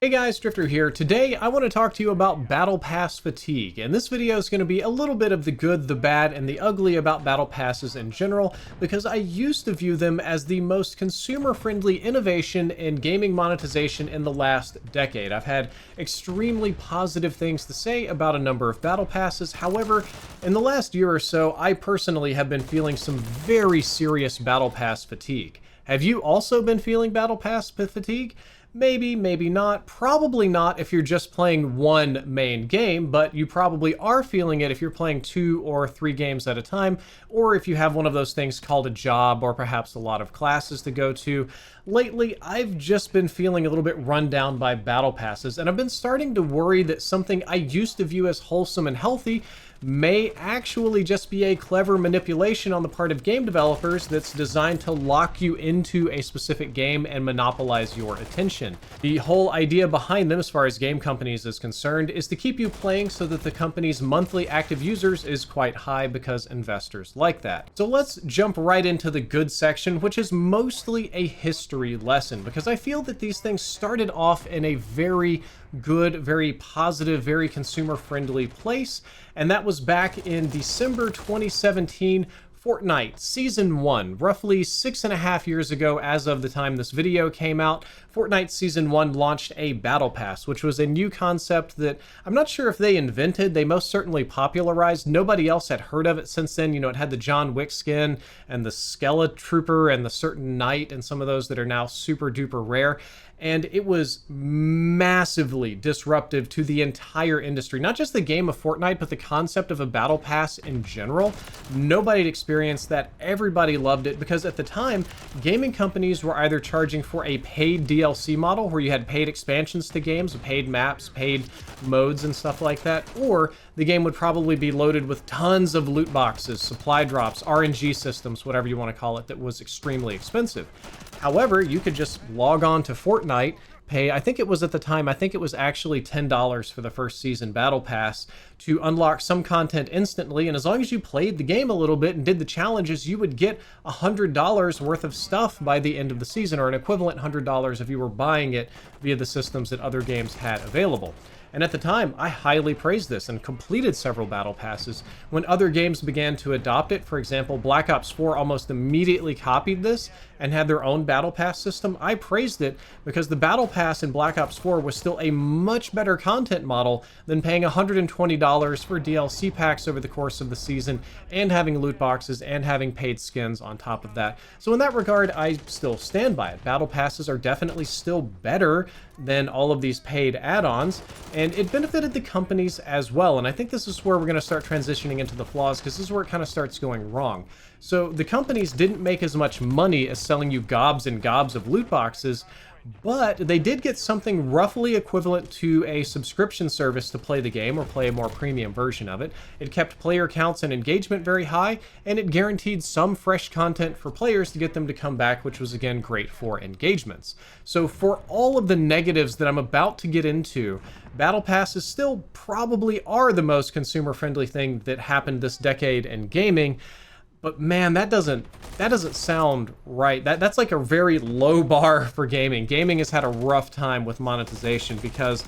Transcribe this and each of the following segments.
Hey guys, Drifter here. Today I want to talk to you about Battle Pass fatigue, and this video is going to be a little bit of the good, the bad, and the ugly about Battle Passes in general, because I used to view them as the most consumer-friendly innovation in gaming monetization in the last decade. I've had extremely positive things to say about a number of Battle Passes. However, in the last year or so, I personally have been feeling some very serious Battle Pass fatigue. Have you also been feeling Battle Pass fatigue? Maybe, maybe not. Probably not if you're just playing one main game, but you probably are feeling it if you're playing 2 or 3 games at a time, or if you have one of those things called a job, or perhaps a lot of classes to go to. Lately, I've just been feeling a little bit run down by Battle Passes, and I've been starting to worry that something I used to view as wholesome and healthy may actually just be a clever manipulation on the part of game developers that's designed to lock you into a specific game and monopolize your attention. The whole idea behind them, as far as game companies is concerned, is to keep you playing so that the company's monthly active users is quite high because investors like that. So let's jump right into the good section, which is mostly a history lesson, because I feel that these things started off in a very good, very positive, very consumer-friendly place, and that was back in December 2017. Fortnite Season 1, roughly 6.5 years ago as of the time this video came out, Fortnite Season 1 launched a Battle Pass, which was a new concept that I'm not sure if they invented. They most certainly popularized. Nobody else had heard of it since then. You know, it had the John Wick skin and the Skeletrooper and the certain Knight and some of those that are now super duper rare. And it was massively disruptive to the entire industry. Not just the game of Fortnite, but the concept of a battle pass in general. Nobody had experienced that. Everybody loved it because at the time, gaming companies were either charging for a paid DLC model where you had paid expansions to games, paid maps, paid modes and stuff like that, or the game would probably be loaded with tons of loot boxes, supply drops, RNG systems, whatever you want to call it, that was extremely expensive. However, you could just log on to Fortnite, pay, I think it was at the time, I think it was actually $10 for the first season Battle Pass to unlock some content instantly, and as long as you played the game a little bit and did the challenges, you would get $100 worth of stuff by the end of the season, or an equivalent $100 if you were buying it via the systems that other games had available. And at the time, I highly praised this and completed several Battle Passes. When other games began to adopt it, for example, Black Ops 4 almost immediately copied this and had their own Battle Pass system, I praised it because the Battle Pass in Black Ops 4 was still a much better content model than paying $120 for DLC packs over the course of the season and having loot boxes and having paid skins on top of that. So in that regard, I still stand by it. Battle Passes are definitely still better than all of these paid add-ons, and it benefited the companies as well. And I think this is where we're going to start transitioning into the flaws, because this is where it kind of starts going wrong. So the companies didn't make as much money as selling you gobs and gobs of loot boxes, but they did get something roughly equivalent to a subscription service to play the game or play a more premium version of it. It kept player counts and engagement very high, and it guaranteed some fresh content for players to get them to come back, which was again great for engagements. So for all of the negatives that I'm about to get into, Battle Passes still probably are the most consumer-friendly thing that happened this decade in gaming. But man, that doesn't sound right. That's like a very low bar for gaming. Gaming has had a rough time with monetization because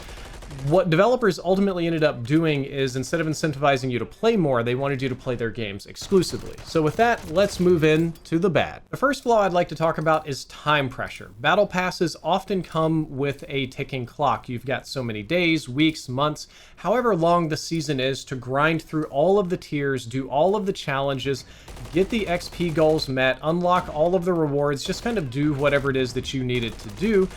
what developers ultimately ended up doing is, instead of incentivizing you to play more, they wanted you to play their games exclusively. So with that, let's move in to the bad. The first flaw I'd like to talk about is time pressure. Battle passes often come with a ticking clock. You've got so many days, weeks, months, however long the season is, to grind through all of the tiers, do all of the challenges, get the XP goals met, unlock all of the rewards, just kind of do whatever it is that you needed to do.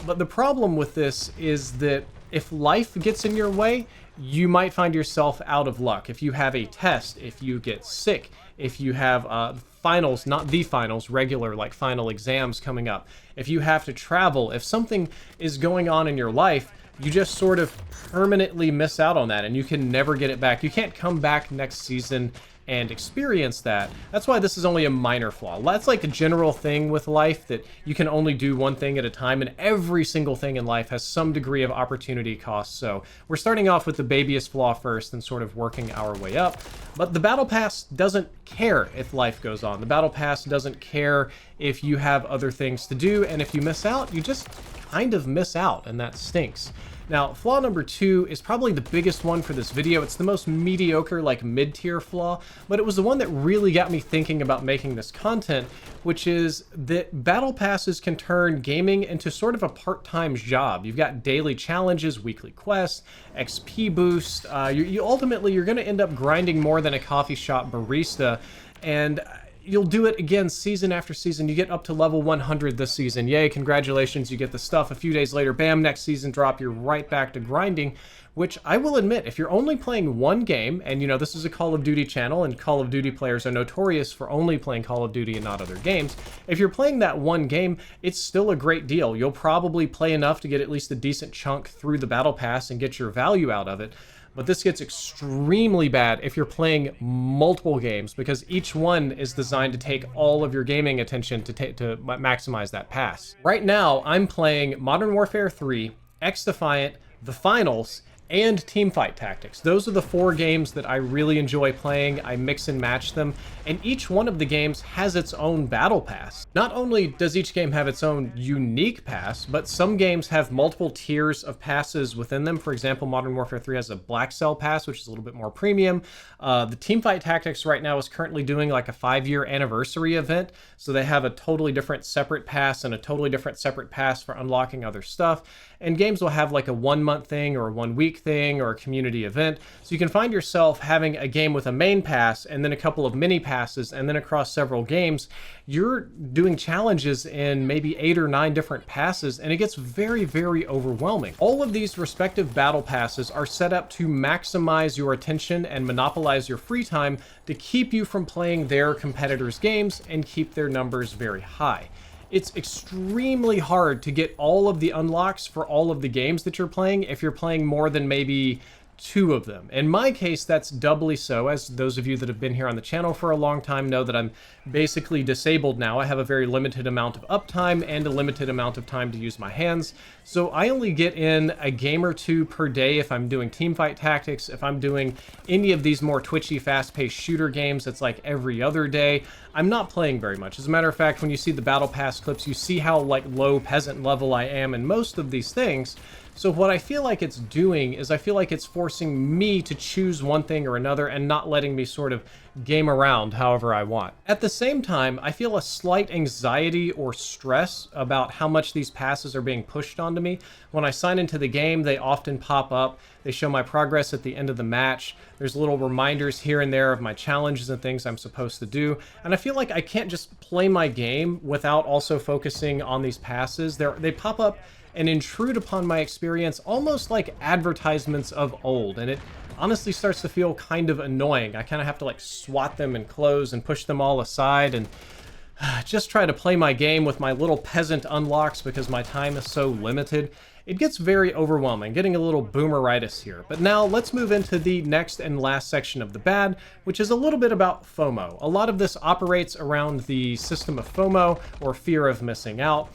But the problem with this is that if life gets in your way, you might find yourself out of luck. If you have a test, if you get sick, if you have finals, not the finals, regular like final exams coming up, if you have to travel, if something is going on in your life, you just sort of permanently miss out on that and you can never get it back. You can't come back next season and experience that. That's why this is only a minor flaw. That's like a general thing with life, that you can only do one thing at a time, and every single thing in life has some degree of opportunity cost. So we're starting off with the babyest flaw first and sort of working our way up. But the Battle Pass doesn't care if life goes on. The Battle Pass doesn't care if you have other things to do, and if you miss out, you just kind of miss out, and that stinks. Now, flaw number 2 is probably the biggest one for this video. It's the most mediocre, like mid-tier flaw, but it was the one that really got me thinking about making this content, which is that battle passes can turn gaming into sort of a part-time job. You've got daily challenges, weekly quests, XP boost. Ultimately, you're going to end up grinding more than a coffee shop barista, and you'll do it again season after season. You get up to level 100 this season. Yay, congratulations, you get the stuff. A few days later, bam, next season drop, you're right back to grinding, which I will admit, if you're only playing one game, and you know, this is a Call of Duty channel, and Call of Duty players are notorious for only playing Call of Duty and not other games. If you're playing that one game, it's still a great deal. You'll probably play enough to get at least a decent chunk through the Battle Pass and get your value out of it. But this gets extremely bad if you're playing multiple games, because each one is designed to take all of your gaming attention to maximize that pass. Right now, I'm playing Modern Warfare 3, X-Defiant, The Finals, and Teamfight Tactics. Those are the 4 games that I really enjoy playing. I mix and match them, and each one of the games has its own battle pass. Not only does each game have its own unique pass, but some games have multiple tiers of passes within them. For example, Modern Warfare 3 has a Black Cell pass, which is a little bit more premium. The Teamfight Tactics right now is currently doing like a 5-year anniversary event, so they have a totally different separate pass and a totally different separate pass for unlocking other stuff. And games will have like a 1-month thing or a 1-week thing or a community event. So you can find yourself having a game with a main pass and then a couple of mini passes, and then across several games, you're doing challenges in maybe 8 or 9 different passes, and it gets very, very overwhelming. All of these respective battle passes are set up to maximize your attention and monopolize your free time to keep you from playing their competitors' games and keep their numbers very high. It's extremely hard to get all of the unlocks for all of the games that you're playing if you're playing more than maybe 2 of them. In my case, that's doubly so, as those of you that have been here on the channel for a long time know that I'm basically disabled now. I have a very limited amount of uptime and a limited amount of time to use my hands. So I only get in a game or 2 per day if I'm doing Teamfight Tactics. If I'm doing any of these more twitchy, fast-paced shooter games, it's like every other day. I'm not playing very much. As a matter of fact, when you see the Battle Pass clips, you see how like low peasant level I am in most of these things. So what I feel like it's doing is I feel like it's forcing me to choose one thing or another and not letting me sort of game around however I want. At the same time, I feel a slight anxiety or stress about how much these passes are being pushed onto me. When I sign into the game, they often pop up. They show my progress at the end of the match. There's little reminders here and there of my challenges and things I'm supposed to do. And I feel like I can't just play my game without also focusing on these passes. They pop up and intrude upon my experience almost like advertisements of old, and it honestly starts to feel kind of annoying. I kind of have to like swat them and close and push them all aside and just try to play my game with my little peasant unlocks because my time is so limited. It gets very overwhelming, getting a little boomeritis here. But now let's move into the next and last section of the bad, which is a little bit about FOMO. A lot of this operates around the system of FOMO, or fear of missing out.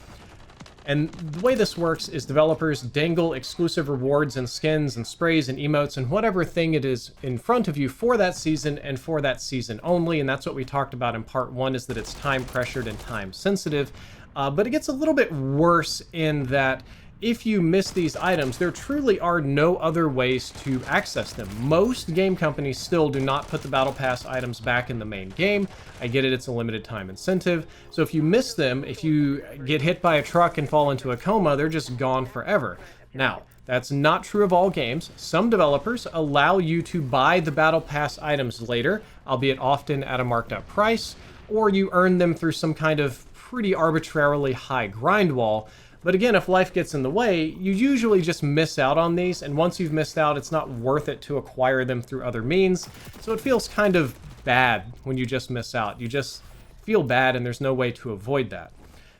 And the way this works is developers dangle exclusive rewards and skins and sprays and emotes and whatever thing it is in front of you for that season and for that season only. And that's what we talked about in part 1, is that it's time pressured and time sensitive. But it gets a little bit worse in that if you miss these items, there truly are no other ways to access them. Most game companies still do not put the Battle Pass items back in the main game. I get it, it's a limited time incentive. So if you miss them, if you get hit by a truck and fall into a coma, they're just gone forever. Now, that's not true of all games. Some developers allow you to buy the Battle Pass items later, albeit often at a marked up price, or you earn them through some kind of pretty arbitrarily high grind wall. But again, if life gets in the way, you usually just miss out on these, and once you've missed out, it's not worth it to acquire them through other means. So it feels kind of bad when you just miss out. You just feel bad, and there's no way to avoid that.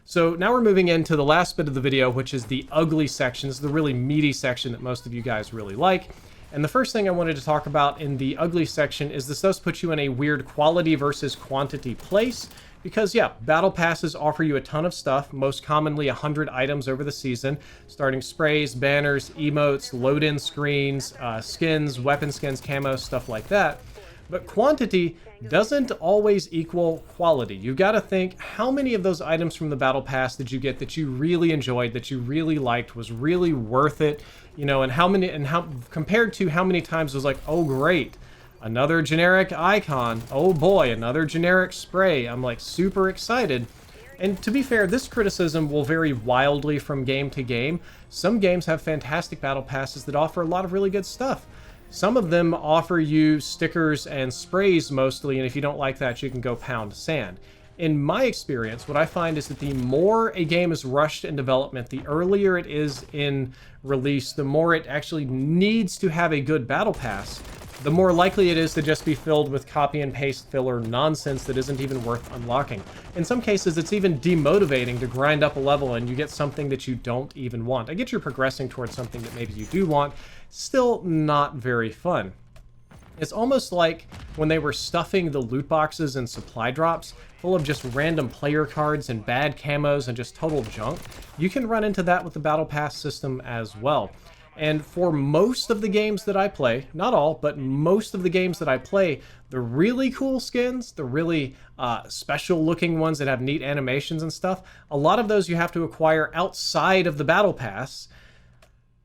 So now we're moving into the last bit of the video, which is the ugly section. This is the really meaty section that most of you guys really like. And the first thing I wanted to talk about in the ugly section is this does put you in a weird quality versus quantity place. Because yeah, battle passes offer you a ton of stuff, most commonly 100 items over the season, starting sprays, banners, emotes, load-in screens, skins, weapon skins, camos, stuff like that. But quantity doesn't always equal quality. You've got to think, how many of those items from the battle pass did you get that you really enjoyed, that you really liked, was really worth it, you know, and how many, and how compared to how many times it was like, oh great, another generic icon, oh boy, another generic spray. I'm like super excited. And to be fair, this criticism will vary wildly from game to game. Some games have fantastic battle passes that offer a lot of really good stuff. Some of them offer you stickers and sprays mostly, and if you don't like that, you can go pound sand. In my experience, what I find is that the more a game is rushed in development, the earlier it is in release, the more it actually needs to have a good battle pass, the more likely it is to just be filled with copy and paste filler nonsense that isn't even worth unlocking. In some cases, it's even demotivating to grind up a level and you get something that you don't even want. I get you're progressing towards something that maybe you do want, still not very fun. It's almost like when they were stuffing the loot boxes and supply drops full of just random player cards and bad camos and just total junk. You can run into that with the battle pass system as well. And for most of the games that I play, not all, but most of the games that I play, the really cool skins, the really special looking ones that have neat animations and stuff, a lot of those you have to acquire outside of the battle pass.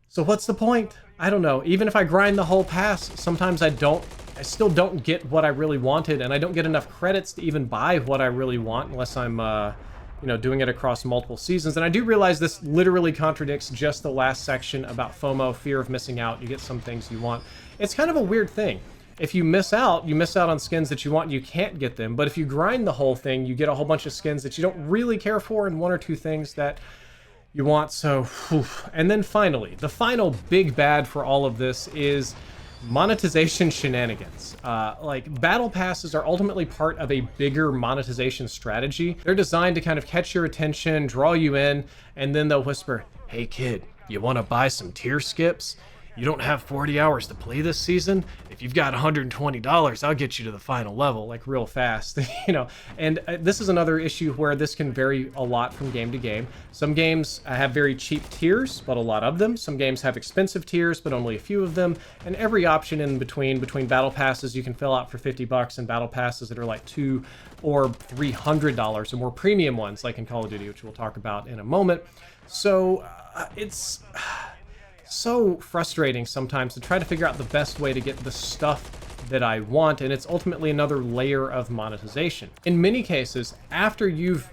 So what's the point? I don't know. Even if I grind the whole pass, sometimes I still don't get what I really wanted, and I don't get enough credits to even buy what I really want unless I'm you know, doing it across multiple seasons. And I do realize this literally contradicts just the last section about FOMO, fear of missing out. You get some things you want. It's kind of a weird thing. If you miss out on skins that you want, you can't get them. But if you grind the whole thing, you get a whole bunch of skins that you don't really care for and one or two things that you want. So, whew. And then finally, the final big bad for all of this is monetization shenanigans. Like, battle passes are ultimately part of a bigger monetization strategy. They're designed to kind of catch your attention, draw you in, and then they'll whisper, hey kid, you want to buy some tier skips? You don't have 40 hours to play this season? If you've got $120, I'll get you to the final level, like real fast, you know. And this is another issue where this can vary a lot from game to game. Some games have very cheap tiers, but a lot of them. Some games have expensive tiers, but only a few of them. And every option in between battle passes you can fill out for 50 bucks and battle passes that are like $200 or $300 or more premium ones, like in Call of Duty, which we'll talk about in a moment. So it's so frustrating sometimes to try to figure out the best way to get the stuff that I want, and it's ultimately another layer of monetization. In many cases, after you've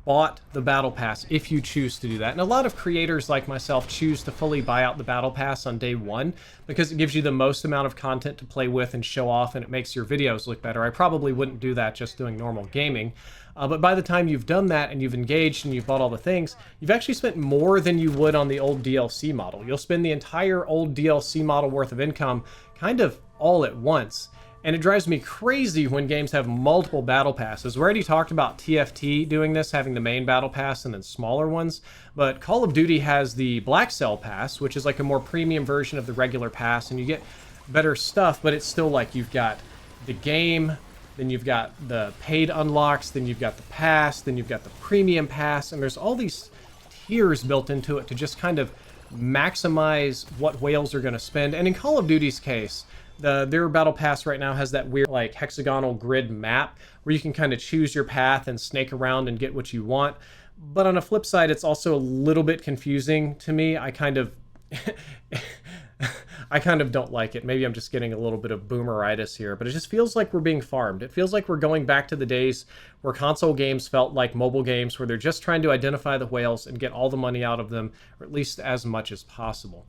bought the battle pass, if you choose to do that, and a lot of creators like myself choose to fully buy out the battle pass on day one because it gives you the most amount of content to play with and show off, and it makes your videos look better. I probably wouldn't do that just doing normal gaming. But by the time you've done that and you've engaged and you've bought all the things, you've actually spent more than you would on the old DLC model. You'll spend the entire old DLC model worth of income kind of all at once. And it drives me crazy when games have multiple battle passes. We already talked about TFT doing this, having the main battle pass and then smaller ones. But Call of Duty has the Black Cell Pass, which is like a more premium version of the regular pass, and you get better stuff, but it's still like you've got the game, then you've got the paid unlocks, then you've got the pass, then you've got the premium pass, and there's all these tiers built into it to just kind of maximize what whales are going to spend. And in Call of Duty's case, their battle pass right now has that weird like hexagonal grid map where you can kind of choose your path and snake around and get what you want. But on a flip side, it's also a little bit confusing to me. I kind of don't like it. Maybe I'm just getting a little bit of boomeritis here, but it just feels like we're being farmed. It feels like we're going back to the days where console games felt like mobile games, where they're just trying to identify the whales and get all the money out of them, or at least as much as possible.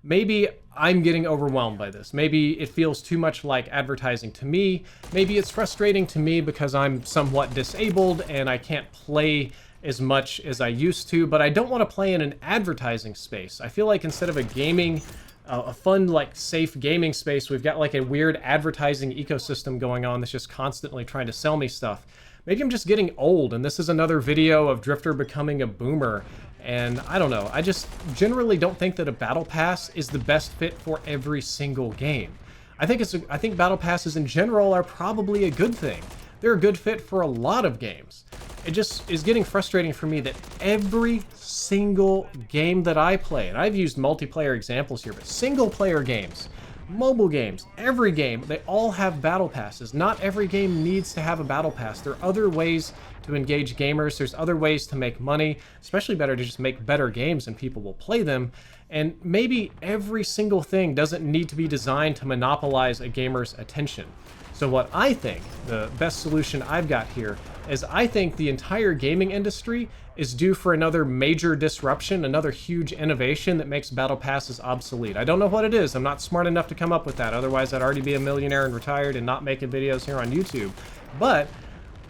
Maybe I'm getting overwhelmed by this. Maybe it feels too much like advertising to me. Maybe it's frustrating to me because I'm somewhat disabled and I can't play as much as I used to, but I don't want to play in an advertising space. I feel like instead of a fun, like, safe gaming space, we've got like a weird advertising ecosystem going on that's just constantly trying to sell me stuff. Maybe I'm just getting old, and this is another video of Drifter becoming a boomer, And I don't know, I just generally don't think that a battle pass is the best fit for every single game. I think battle passes in general are probably a good thing. They're a good fit for a lot of games. It just is getting frustrating for me that every single game that I play, and I've used multiplayer examples here, but single player games, mobile games, every game, they all have battle passes. Not every game needs to have a battle pass. There are other ways to engage gamers. There's other ways to make money, especially better to just make better games and people will play them. And maybe every single thing doesn't need to be designed to monopolize a gamer's attention. So what I think, the best solution I've got here, is I think the entire gaming industry is due for another major disruption, another huge innovation that makes battle passes obsolete. I don't know what it is. I'm not smart enough to come up with that. Otherwise, I'd already be a millionaire and retired and not making videos here on YouTube. But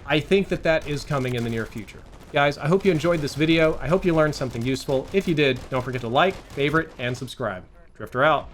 I think that that is coming in the near future. Guys, I hope you enjoyed this video. I hope you learned something useful. If you did, don't forget to like, favorite, and subscribe. Drifter out.